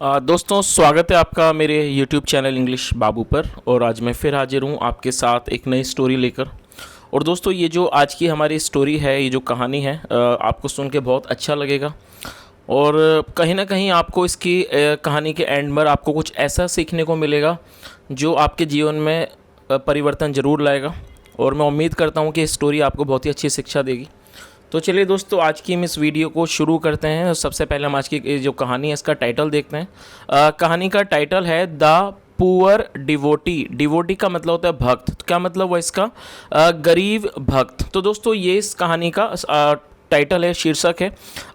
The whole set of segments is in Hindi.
दोस्तों, स्वागत है आपका मेरे YouTube चैनल इंग्लिश बाबू पर। और आज मैं फिर हाजिर हूँ आपके साथ एक नई स्टोरी लेकर। और दोस्तों, ये जो आज की हमारी स्टोरी है, ये जो कहानी है, आपको सुन के बहुत अच्छा लगेगा। और कहीं ना कहीं आपको इसकी कहानी के एंड पर आपको कुछ ऐसा सीखने को मिलेगा जो आपके जीवन में परिवर्तन ज़रूर लाएगा। और मैं उम्मीद करता हूँ कि स्टोरी आपको बहुत ही अच्छी शिक्षा देगी। तो चलिए दोस्तों, आज की हम इस वीडियो को शुरू करते हैं। सबसे पहले हम आज की जो कहानी है इसका टाइटल देखते हैं। कहानी का टाइटल है द पुअर डिवोटी। डिवोटी का मतलब होता है भक्त। तो क्या मतलब हुआ इसका? गरीब भक्त। तो दोस्तों, ये इस कहानी का टाइटल है, शीर्षक है।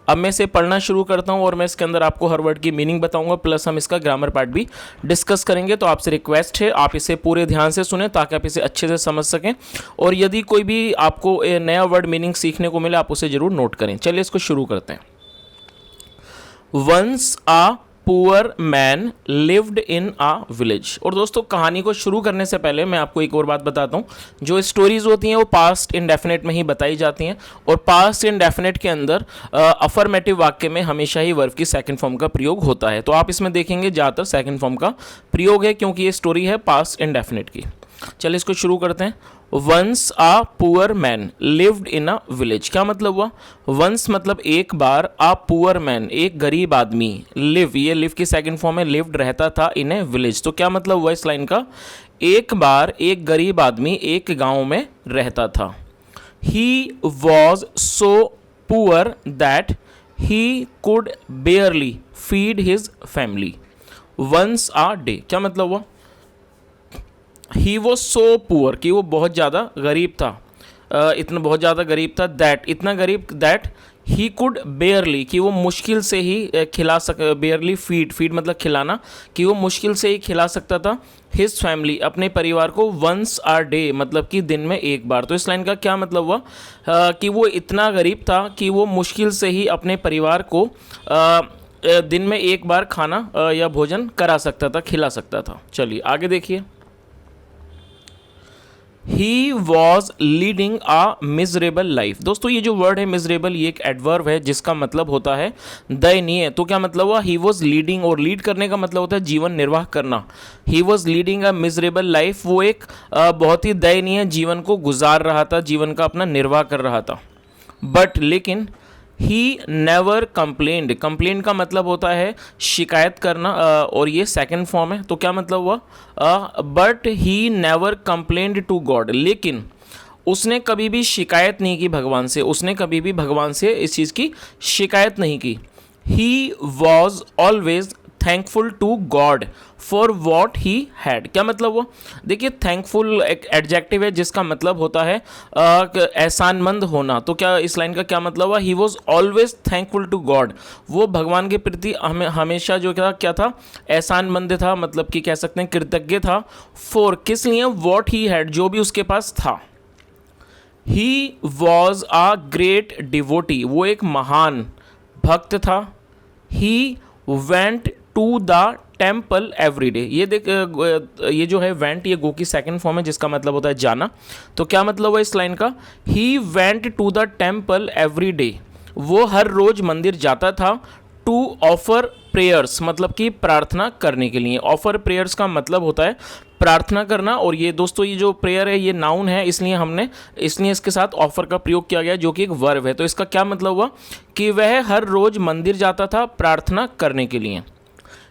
अब मैं इसे पढ़ना शुरू करता हूँ और मैं इसके अंदर आपको हर वर्ड की मीनिंग बताऊंगा, प्लस हम इसका ग्रामर पार्ट भी डिस्कस करेंगे। तो आपसे रिक्वेस्ट है आप इसे पूरे ध्यान से सुने ताकि आप इसे अच्छे से समझ सकें। और यदि कोई भी आपको नया वर्ड मीनिंग सीखने को मिले, आप उसे ज़रूर नोट करें। चलिए इसको शुरू करते हैं। Once a poor man lived in a village. और दोस्तों, कहानी को शुरू करने से पहले मैं आपको एक और बात बताता हूँ। जो स्टोरीज होती हैं वो पास्ट इंडेफिनिट में ही बताई जाती हैं। और पास्ट इंडेफिनिट के अंदर अफर्मेटिव वाक्य में हमेशा ही वर्ब की सेकंड फॉर्म का प्रयोग होता है। तो आप इसमें देखेंगे ज़्यादातर सेकंड फॉर्म का प्रयोग है, क्योंकि ये स्टोरी है पास्ट इंडेफिनिट की। चलिए इसको शुरू करते हैं। Once a poor man lived in a village. क्या मतलब हुआ? वंस मतलब एक बार, आ पुअर मैन एक गरीब आदमी, लिव ये लिव की सेकंड फॉर्म है, लिव्ड रहता था इन ए विलेज। तो क्या मतलब हुआ इस लाइन का? एक बार एक गरीब आदमी एक गांव में रहता था। He was so poor that he could barely feed his family once a day. क्या मतलब हुआ? ही वॉज सो पुअर कि वो बहुत ज़्यादा गरीब था, इतना बहुत ज़्यादा गरीब था, दैट इतना गरीब, दैट ही कुड बेयरली कि वो मुश्किल से ही खिला सक, बेयरली फीड मतलब खिलाना, कि वो मुश्किल से ही खिला सकता था हिज फैमिली अपने परिवार को, वंस आ डे मतलब कि दिन में एक बार। तो इस लाइन का क्या मतलब हुआ? कि वो इतना गरीब था कि वो मुश्किल से ही अपने परिवार को दिन में एक बार खाना या भोजन करा सकता था, खिला सकता था। चलिए आगे देखिए। He was leading a miserable life. दोस्तों, ये जो वर्ड है मिजरेबल, ये एक एडवर्ब है जिसका मतलब होता है दयनीय। तो क्या मतलब हुआ? ही वॉज लीडिंग, और लीड करने का मतलब होता है जीवन निर्वाह करना। ही was leading a miserable life, वो एक बहुत ही दयनीय जीवन को गुजार रहा था, जीवन का अपना निर्वाह कर रहा था। बट लेकिन ही नेवर कंप्लेंड। कंप्लेंट का मतलब होता है शिकायत करना, और ये सेकंड फॉर्म है। तो क्या मतलब हुआ? But he never complained to God. लेकिन उसने कभी भी शिकायत नहीं की भगवान से, उसने कभी भी भगवान से इस चीज़ की शिकायत नहीं की। He was always thankful to God for what he had. क्या मतलब हुआ? देखिए, थैंकफुल एक एडजेक्टिव है जिसका मतलब होता है एहसानमंद होना। तो क्या इस लाइन का क्या मतलब हुआ? He was always thankful to God, वो भगवान के प्रति हमेशा जो क्या था, एहसानमंद था, मतलब कि कह सकते हैं कृतज्ञ था। फॉर किस लिए? वॉट ही हैड, जो भी उसके पास था। He was a great devotee, वो एक महान भक्त था। He went to the temple every day. ये देख, ये जो है वेंट, ये गो की सेकंड फॉर्म है जिसका मतलब होता है जाना। तो क्या मतलब है इस लाइन का? He went to the temple every day, वो हर रोज मंदिर जाता था। टू ऑफर प्रेयर्स मतलब कि प्रार्थना करने के लिए। ऑफर प्रेयर्स का मतलब होता है प्रार्थना करना। और ये दोस्तों, ये जो प्रेयर है ये नाउन है, इसलिए इसके साथ ऑफर का प्रयोग किया गया, जो कि एक वर्ब है। तो इसका क्या मतलब हुआ? कि वह हर रोज मंदिर जाता था प्रार्थना करने के लिए।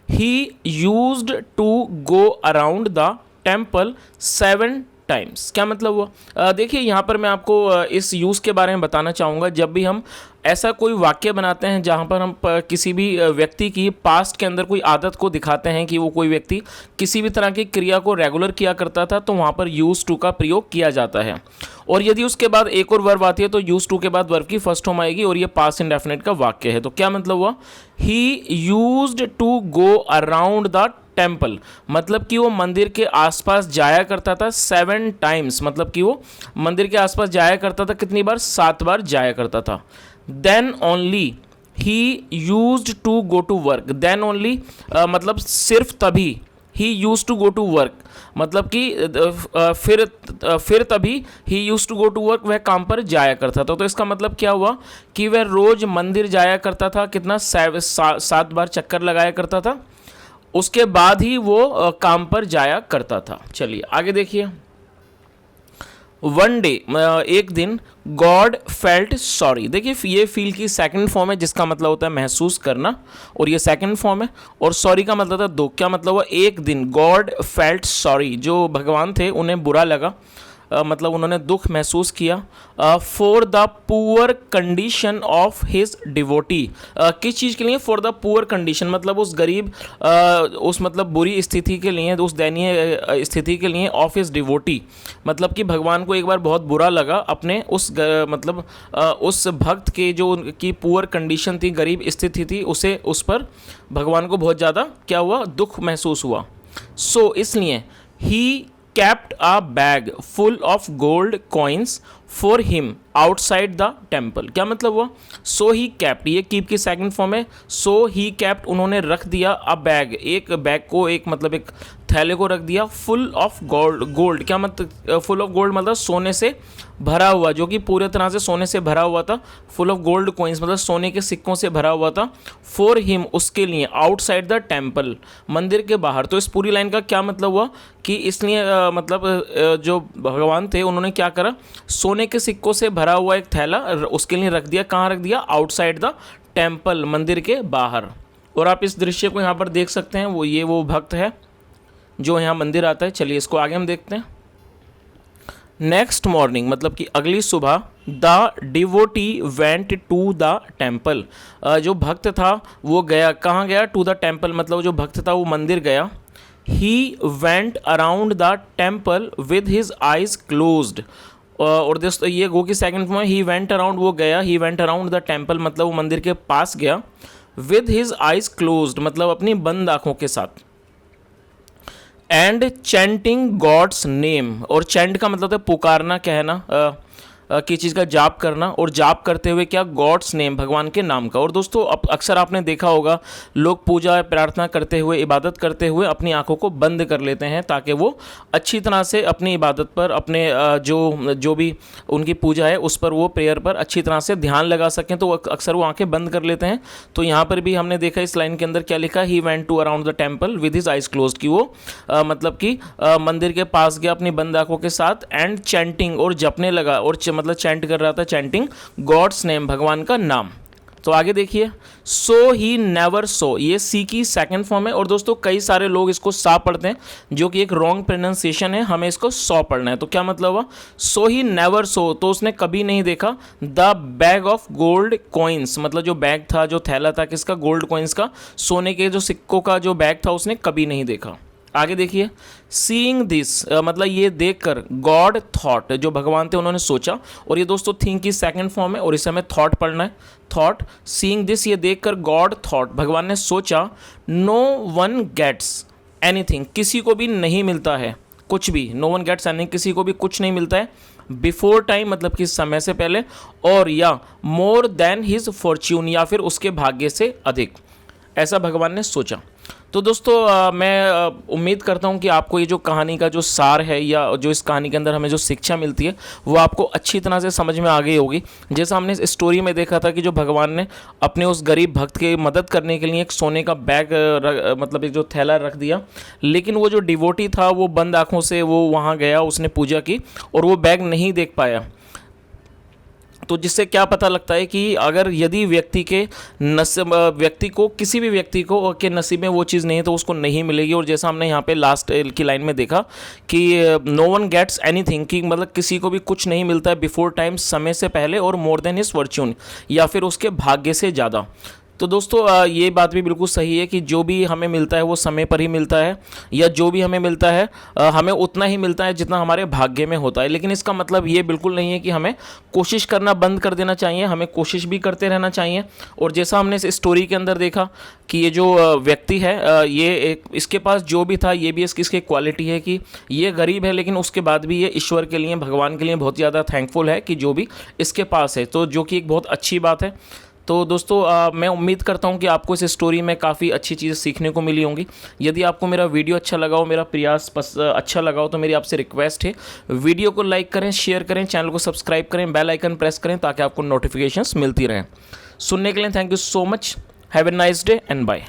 He used to go around the temple 7 times. क्या मतलब हुआ? देखिए, यहाँ पर मैं आपको इस यूज़ के बारे में बताना चाहूँगा। जब भी हम ऐसा कोई वाक्य बनाते हैं जहाँ पर हम किसी भी व्यक्ति की पास्ट के अंदर कोई आदत को दिखाते हैं कि वो कोई व्यक्ति किसी भी तरह की क्रिया को रेगुलर किया करता था, तो वहाँ पर यूज़ टू का प्रयोग किया जाता है। और यदि उसके बाद एक और वर्ब आती है तो यूज़ टू के बाद वर्ब की फर्स्ट फॉर्म आएगी, और ये पास्ट इंडेफिनिट का वाक्य है। तो क्या मतलब हुआ? He used to go around the temple, मतलब कि वो मंदिर के आसपास जाया करता था 7 टाइम्स, मतलब कि वो मंदिर के आसपास जाया करता था कितनी बार? 7 बार जाया करता था। Then only he used to go to work. Then only मतलब सिर्फ तभी। ही use to go to work मतलब कि फिर तभी ही use to go to work, वह काम पर जाया करता था। तो इसका मतलब क्या हुआ कि वह रोज मंदिर जाया करता था, कितना 7 बार चक्कर लगाया करता था। उसके बाद ही वो काम पर जाया करता था। चलिए आगे देखिए। वन डे, एक दिन, गॉड फेल्ट सॉरी। देखिए ये फील की सेकंड फॉर्म है जिसका मतलब होता है महसूस करना, और ये सेकंड फॉर्म है। और सॉरी का मतलब था दुख। क्या मतलब हुआ? एक दिन गॉड फेल्ट सॉरी, जो भगवान थे उन्हें बुरा लगा, मतलब उन्होंने दुख महसूस किया for the poor condition of his devotee. किस चीज़ के लिए? फॉर द पुअर कंडीशन, मतलब उस गरीब उस मतलब बुरी स्थिति के लिए, उस दयनीय स्थिति के लिए, ऑफ हिज डिवोटी, मतलब कि भगवान को एक बार बहुत बुरा लगा अपने उस मतलब उस भक्त के जो उनकी पुअर कंडीशन थी, गरीब स्थिति थी, उस पर भगवान को बहुत ज़्यादा क्या हुआ? दुख महसूस हुआ। सो इसलिए ही kept a bag full of gold coins for him outside the temple। क्या मतलब हुआ? so he kept, ये keep की सेकंड फॉर्म है। so he kept, उन्होंने रख दिया a bag, एक बैग को, एक मतलब एक थैले को रख दिया, full of gold। क्या मतलब full of gold? मतलब सोने से भरा हुआ, जो कि पूरे तरह से सोने से भरा हुआ था। full of gold coins मतलब सोने के सिक्कों से भरा हुआ था। for him, उसके लिए, outside the temple, मंदिर के बाहर। तो इस पूरी लाइन का क्या मतलब हुआ कि इसलिए मतलब जो भगवान थे उन्होंने क्या करा? सोने के सिक्कों से भरा हुआ एक थैला उसके लिए रख दिया। कहाँ रख दिया? आउटसाइड द टेम्पल, मंदिर के बाहर। और आप इस दृश्य को यहाँ पर देख सकते हैं। वो भक्त है जो यहाँ मंदिर आता है। चलिए इसको आगे हम देखते हैं। नेक्स्ट मॉर्निंग, मतलब कि अगली सुबह, the devotee went to the temple, जो भक्त था वो गया। कहाँ गया? टू द टेम्पल, मतलब जो भक्त था वो मंदिर गया। He went around the temple with his eyes closed. और दोस्तों ये गो की सेकंड फॉर्म है। ही वेंट अराउंड, वो गया। He went around the temple, मतलब वो मंदिर के पास गया। विद हिज आइज क्लोज्ड, मतलब अपनी बंद आंखों के साथ। एंड चैंटिंग गॉड्स नेम, और चैंट का मतलब है पुकारना, कहना, किसी चीज़ का जाप करना, और जाप करते हुए क्या? गॉड्स नेम, भगवान के नाम का। और दोस्तों अक्सर आपने देखा होगा लोग पूजा प्रार्थना करते हुए, इबादत करते हुए अपनी आंखों को बंद कर लेते हैं ताकि वो अच्छी तरह से अपनी इबादत पर, अपने जो भी उनकी पूजा है उस पर, वो प्रेयर पर अच्छी तरह से ध्यान लगा सकें। तो अक्सर वो आंखें बंद कर लेते हैं। तो यहाँ पर भी हमने देखा इस लाइन के अंदर क्या लिखा? He went to around the temple with his eyes closed, की वो मतलब कि मंदिर के पास गया अपनी बंद आंखों के साथ। एंड चैंटिंग, और जपने लगा, और मतलब चैंट कर रहा था, चैंटिंग गॉड्स नेम, भगवान का नाम। तो आगे देखिए। सो ही नेवर सो, ये सी की सेकंड फॉर्म है। और दोस्तों कई सारे लोग इसको सा पढ़ते हैं, जो कि एक रॉन्ग प्रोनाउंसिएशन है, हमें इसको सौ पढ़ना है। तो क्या मतलब हुआ? सो ही नेवर सो, तो उसने कभी नहीं देखा। The bag of gold coins, मतलब जो बैग था, जो थैला था, किसका? गोल्ड कॉइन्स का, सोने के जो सिक्कों का जो बैग था, उसने कभी नहीं देखा। आगे देखिए। सीइंग दिस, मतलब ये देखकर, गॉड थॉट, जो भगवान थे उन्होंने सोचा। और ये दोस्तों थिंक की सेकंड फॉर्म है, और इसे हमें थॉट पढ़ना है। थॉट, सीइंग दिस, ये देखकर, गॉड थॉट, भगवान ने सोचा। नो वन गेट्स एनीथिंग, किसी को भी नहीं मिलता है कुछ भी। नो वन गेट्स एनीथिंग, किसी को भी कुछ नहीं मिलता है। बिफोर टाइम, मतलब कि समय से पहले। और या मोर देन हिज फॉर्च्यून, या फिर उसके भाग्य से अधिक, ऐसा भगवान ने सोचा। तो दोस्तों मैं उम्मीद करता हूँ कि आपको ये जो कहानी का जो सार है, या जो इस कहानी के अंदर हमें जो शिक्षा मिलती है, वो आपको अच्छी तरह से समझ में आ गई होगी। जैसा हमने इस स्टोरी में देखा था कि जो भगवान ने अपने उस गरीब भक्त की मदद करने के लिए एक सोने का बैग मतलब एक जो थैला रख दिया, लेकिन वो जो डिवोटी था वो बंद आँखों से वो वहाँ गया, उसने पूजा की, और वो बैग नहीं देख पाया। तो जिससे क्या पता लगता है कि अगर यदि व्यक्ति को, किसी भी व्यक्ति को के नसीब में वो चीज़ नहीं है तो उसको नहीं मिलेगी। और जैसा हमने यहाँ पे लास्ट की लाइन में देखा कि नो वन गेट्स एनीथिंग, कि मतलब किसी को भी कुछ नहीं मिलता है बिफोर टाइम, समय से पहले, और मोर देन हिज फॉर्च्यून, या फिर उसके भाग्य से ज़्यादा। तो दोस्तों ये बात भी बिल्कुल सही है कि जो भी हमें मिलता है वो समय पर ही मिलता है, या जो भी हमें मिलता है हमें उतना ही मिलता है जितना हमारे भाग्य में होता है। लेकिन इसका मतलब ये बिल्कुल नहीं है कि हमें कोशिश करना बंद कर देना चाहिए, हमें कोशिश भी करते रहना चाहिए। और जैसा हमने इस स्टोरी के अंदर देखा कि ये जो व्यक्ति है ये इसके पास जो भी था, ये भी इसकी क्वालिटी है कि ये गरीब है, लेकिन उसके बाद भी ये ईश्वर के लिए, भगवान के लिए बहुत ज़्यादा थैंकफुल है कि जो भी इसके पास है, तो जो कि एक बहुत अच्छी बात है। तो दोस्तों मैं उम्मीद करता हूं कि आपको इस स्टोरी में काफ़ी अच्छी चीज़ें सीखने को मिली होंगी। यदि आपको मेरा वीडियो अच्छा लगा हो, मेरा प्रयास अच्छा लगा हो, तो मेरी आपसे रिक्वेस्ट है वीडियो को लाइक करें, शेयर करें, चैनल को सब्सक्राइब करें, बेल आइकन प्रेस करें ताकि आपको नोटिफिकेशंस मिलती रहें। सुनने के लिए thank you so much. Have a nice day and bye.